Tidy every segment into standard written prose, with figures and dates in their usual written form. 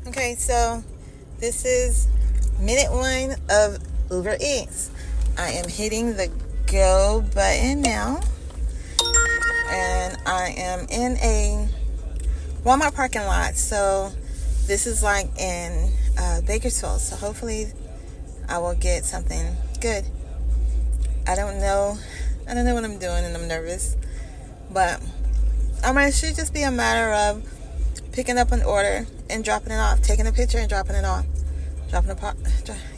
Okay, so this is minute 1 of Uber Eats. I am hitting the go button now, and I am in a Walmart parking lot. So this is like in Bakersfield, so hopefully I will get something good. I don't know what I'm doing, and I'm nervous, but it should just be a matter of picking up an order and dropping it off, taking a picture and dropping it off,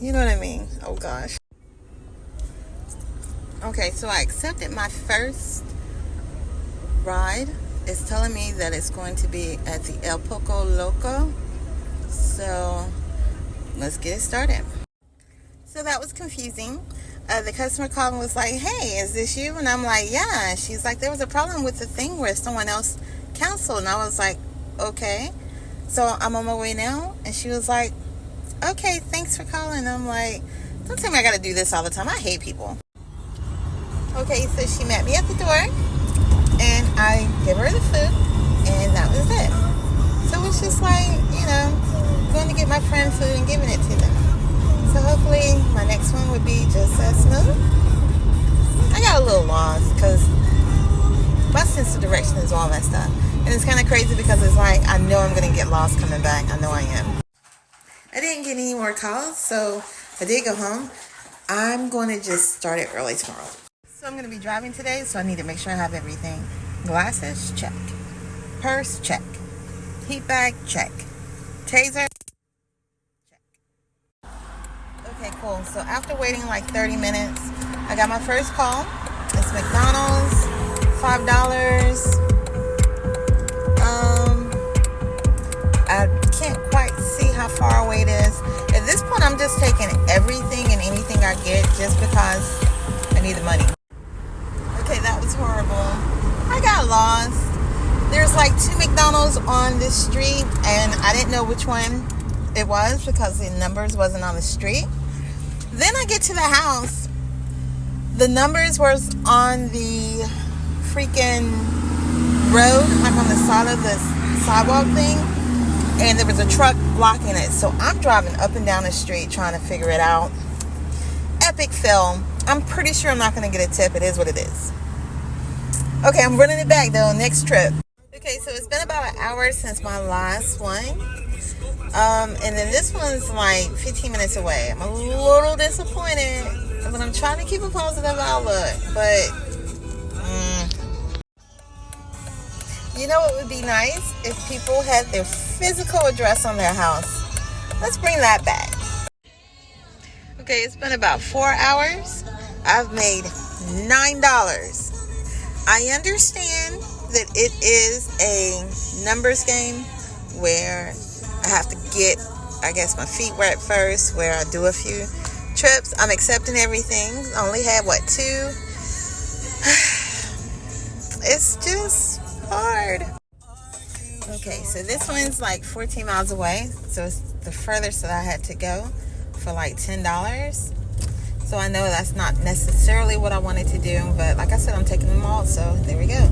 you know what I mean? Oh gosh. Okay, so I accepted my first ride. It's telling me that it's going to be at the El Poco Loco, so let's get it started. So that was confusing. The customer called and was like, "Hey, is this you?" And I'm like, "Yeah." And she's like, "There was a problem with the thing where someone else canceled." And I was like, "Okay." So I'm on my way now. And she was like, "Okay, thanks for calling." And I'm like, don't tell me I got to do this all the time. I hate people. Okay, so she met me at the door, and I gave her the food, and that was it. So it's just like, going to get my friend food and giving it to them. So hopefully my next one would be just as smooth. I got a little lost because my sense of direction is all messed up. And it's kind of crazy because it's like, I know I'm going to get lost coming back. I know I am. I didn't get any more calls, so I did go home. I'm going to just start it early tomorrow. So I'm going to be driving today, so I need to make sure I have everything. Glasses, check. Purse, check. Heat bag, check. Taser, check. Okay, cool. So after waiting like 30 minutes, I got my first call. It's McDonald's, $5. I can't quite see how far away it is. At this point, I'm just taking everything and anything I get just because I need the money. Okay, that was horrible. I got lost. There's like 2 McDonald's on this street, and I didn't know which one it was because the numbers wasn't on the street. Then I get to the house. The numbers was on the freaking road, like on the side of the sidewalk thing, and there was a truck blocking it. So I'm driving up and down the street trying to figure it out. Epic fail. I'm pretty sure I'm not going to get a tip. It is what it is. Okay, I'm running it back though. Next trip. Okay, so it's been about an hour since my last one. And then this one's like 15 minutes away. I'm a little disappointed, but I'm trying to keep a positive outlook. But you know what would be nice? If people had their physical address on their house. Let's bring that back. Okay, it's been about 4 hours. I've made $9. I understand that it is a numbers game where I have to get, I guess, my feet wet first, where I do a few trips. I'm accepting everything. I only had, 2? It's just hard. Okay, so this one's like 14 miles away. So it's the furthest that I had to go for like $10. So I know that's not necessarily what I wanted to do. But like I said, I'm taking them all. So there we go.